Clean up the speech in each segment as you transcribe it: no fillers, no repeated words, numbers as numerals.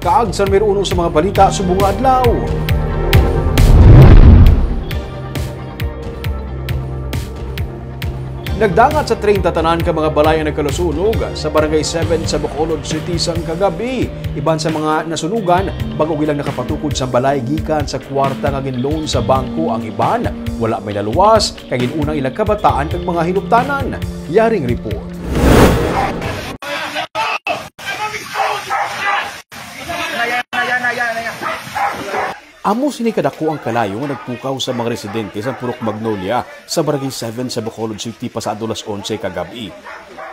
Kaag sa numero 1 sa mga balita subong nga adlaw. Nagdangat sa 30 tanan ka mga balay ang nagkalusunog sa Barangay 7 sa Bacolod City sang kagabi. Iban sa mga nasunugan, bago ilang nakapatukod sa balay gikan sa kwarta nga ginloan sa bangko ang iban. Wala may naluwas, kay ginunang ilang kabataan kag mga hinuptanan. Yaring report. Amo sini kadako ang kalayo nga nagpukaw sa mga residente sa Purok Magnolia sa Barangay 7 sa Bacolod City pasado alas 11 kagabi.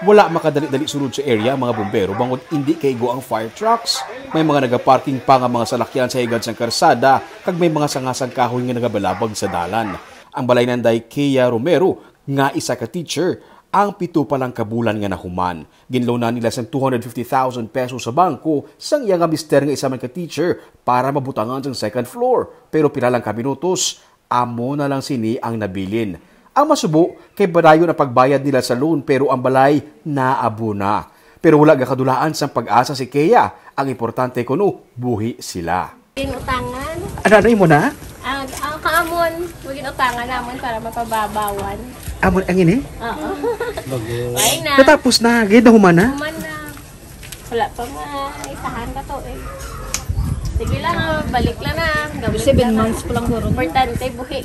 Wala makadali-dali sunod sa area ang mga bumbero bangod hindi kaigo ang fire trucks. May mga nagaparking pa nga mga salakyan sa higad sang karsada kag may mga sangasang kahoy nga nagabalabag sa dalan. Ang balay nanday Kea Romero nga isa ka teacher ang 7 pa lang kabulan nga nahuman. Ginloanan nila sang 250,000 pesos sa bangko sang iya nga mister nga isa man ka teacher para mabutangan sang second floor. Pero pila lang ka minutos, amo na lang sini ang nabilin. Ang masubo kay badayo na pagbayad nila sa loan pero ang balay naabo na. Pero wala gakadulaan sang pag-asa si Kea. Ang importante kuno, buhi sila. Utangan. Ano mo na? Ang kaamon, maging utangan naman para mapababawan. Amon ang ini? Oo. Ay na. Natapos na, gid na human na. Human na. Wala pa nga, isahan ka to eh. Sige lang, balik lang na. 7 months pa lang guro. Importante, buhi.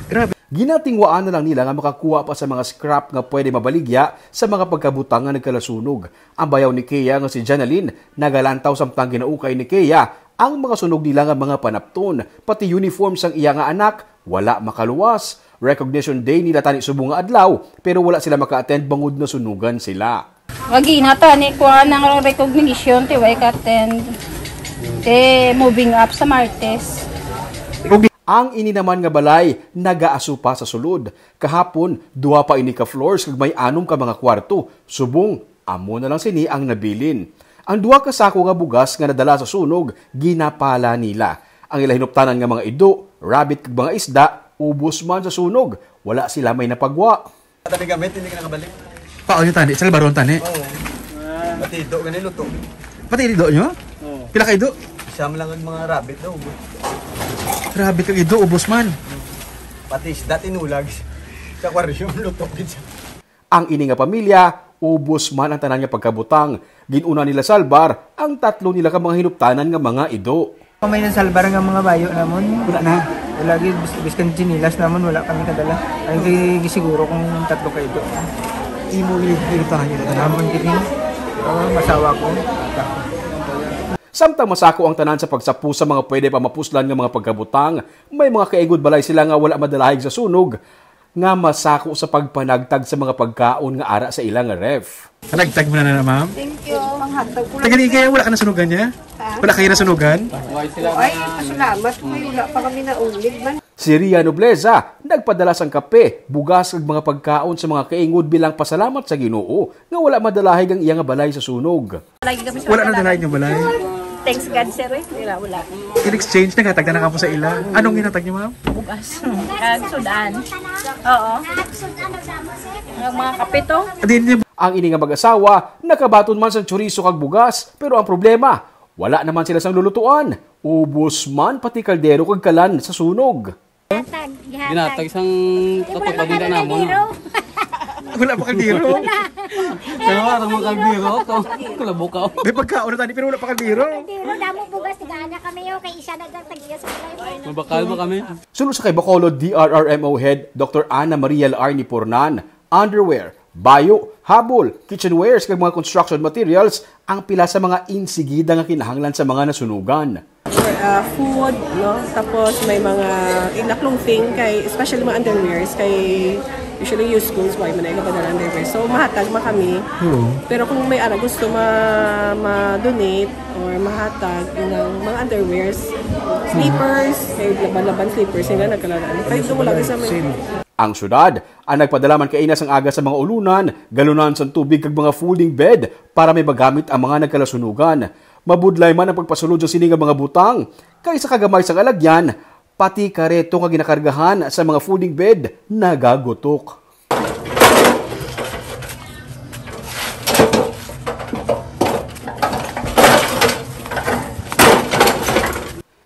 Grabe. Ginatingwaan na lang nila nga makakuha pa sa mga scrap nga pwede mabaligya sa mga pagkabutang nga nagkalasunog. Ang bayaw ni Kea nga si Janaline, nagalantaw samtang ginaukay ni Kea ang mga sunog nila nga mga panapton, pati uniform sang iya nga anak, wala makaluwas. Recognition Day nila tani subong nga adlaw, pero wala sila maka-attend bangod na sunugan sila. Wagi na tani kuha ng recognition ti way ka-attend. Te moving up sa Martes. Ang ini naman nga balay nagaasu pa sa sulod. Kahapon, 2 pa ini ka floors kag may 6 ka mga kwarto. Subong, amo na lang sini ang nabilin. Ang 2 ka sako nga bugas nga nadala sa sunog, ginapala nila. Ang ila hinuptanan nga mga ido, rabbit kag mga isda, ubos man sa sunog. Wala sila may napagwa. Tani gamit, hindi ka nakabalik. Paano nyo tani? Sa labaron tani? Oo. Pati ido, ganun luto. Pati ido nyo? Oo. Pila ka ido? Siyam lang ang mga rabbit daw. Rabbit kag ido, ubos man. Pati isda, tinulag. Sa aquarium, luto. Ang ini nga pamilya, ubos man ang tanan nga pagkabutang. Ginuna nila salbar ang 3 nila ka mga hinuptanan nga mga ido. May nasalbar nga mga bayo namon. Wala na. Lagi biskan chinilas namon wala kami kadala. Ay gisiguro kung 3 kayo do. Imo hinuptahan nyo na Namon kini. Masawa ko. Samtang masako ang tanan sa pagsapu sa mga pwede pa mapuslan nga mga pagkabutang, may mga kaigod balay sila nga wala madalahig sa sunog, nga masako sa pagpanagtag sa mga pagkaon nga ara sa ilang ref. Nagtag mo na ma'am? Thank you. Manghagtag ko. Tagali kayo, wala ka na sunugan niya? Wala kayo na sunugan? Ay, pasalamat. May wala pa kami na ulig man. Si Ria Nobleza, nagpadala sang kape, bugas ug mga pagkaon sa mga kaingod bilang pasalamat sa Ginoo nga wala madalahig ang iyang balay sa sunog. Wala na dalahig ng balay? Thanks God, sir. Wala. In exchange, nagatag na ka po sa ila. Anong ginatag niyo ma'am? Bugas. Kag sudan. Oo. Ang mga kapito. Ang ini nga mag-asawa, nakabaton man sa chorizo kag bugas, pero ang problema, wala naman sila sang lulutuan. Ubos man pati kaldero kag kalan sa sunog. Ginatag isang tutok din na mo. Wala pa kaldero. Pero ara mo kaldero to. Kulabukaw. May pagkaon na tani pero wala pa kaldero. Kaldero damo bugas tigana kami yo kay isa nagtagiyas sa balay. Mabakal mo kami. Sunod sa kay Bacolod DRRMO Head Dr. Ana Maria Larni Pornan, underwear, bayo, habol, kitchenwares kag mga construction materials ang pila sa mga insigida nga kinahanglan sa mga nasunugan. Food, no? Tapos may mga clothing kay especially mga underwears kay usually use schools why man ay kapadala underwear. So mahatag man kami. Pero kung may ara gusto ma-donate or mahatag ng mga underwears, slippers, kay laban-laban slippers nga nagkalaan. Kay wala sa Ang syudad ang nagpadala man kainas ang aga sa mga ulunan, galunan sa tubig kag mga folding bed para may magamit ang mga nagkalasunugan. Mabudlay man ang pagpasulod sa sining mga butang kaysa kagamay sa alagyan, pati kareto nga ginakargahan sa mga folding bed nagagutok.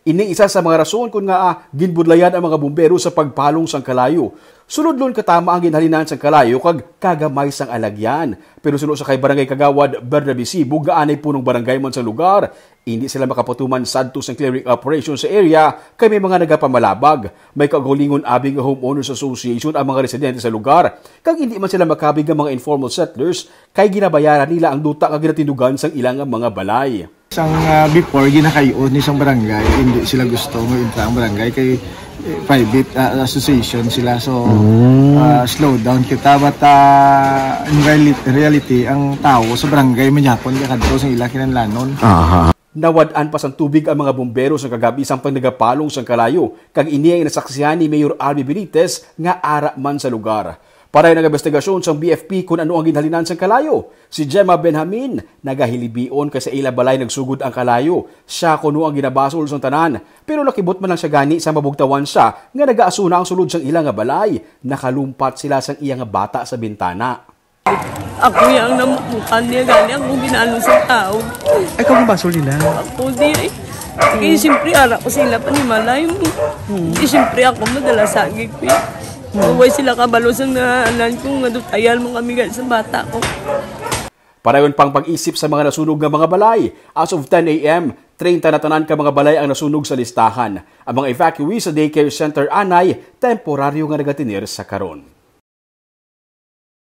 Ini isa sa mga rason kung nga ginbudlayan ang mga bumbero sa pagpalong sang kalayo. Sunod lon katama ang ginhalinan sang kalayo kag kagamay sang alagyan. Pero sunod sa kay Barangay Kagawad, Bernabe Cebu, gaanay punong barangay man sa lugar. Hindi sila makapatuman sadto sang clearing operation sa area kay may mga nagapamalabag. May kaugalingon abing Homeowners Association ang mga residente sa lugar. Kag hindi man sila makabig ang mga informal settlers kay ginabayaran nila ang duta nga ginatindugan sang ilang mga balay. Isang before ginakayon ni isang barangay, hindi sila gusto mag-intra ang barangay kay private association sila. So slow down kita, but in reality ang tao sa barangay manyapon kadto sa ila kinahanglanon. Nawadaan pa sang tubig ang mga bumbero sa kagabi sampang nagapalong sang kalayo kag ini ay nasaksihan ni Mayor Albi Benitez nga ara man sa lugar. Para yung nag-investigasyon sa BFP kung ano ang ginhalinan sa kalayo. Si Gemma Benjamin, nagahilibion kasi ila balay nagsugod ang kalayo. Siya kuno ang ginabasol sa tanan. Pero nakibot man lang siya gani sa mabugtawan siya nga nagaasuna ang sulod sang ilang balay. Nakalumpat sila sang iyang bata sa bintana. Ako yung namukan niya gani, ako ginano sa tao. Ay, kung basol nila. Ako di ay. Kaya siyempre ara ko sila panimalay mo. Siyempre ako madala sa agig ko. Huwag sila kabalos ang naalan kung nadutayan mo kami sa bata ko. Para yun pang pag-isip sa mga nasunog ng mga balay. As of 10 a.m., 30 na tanan ka mga balay ang nasunog sa listahan. Ang mga evacuees sa daycare center anay, temporaryo nga nagatinir sa karon.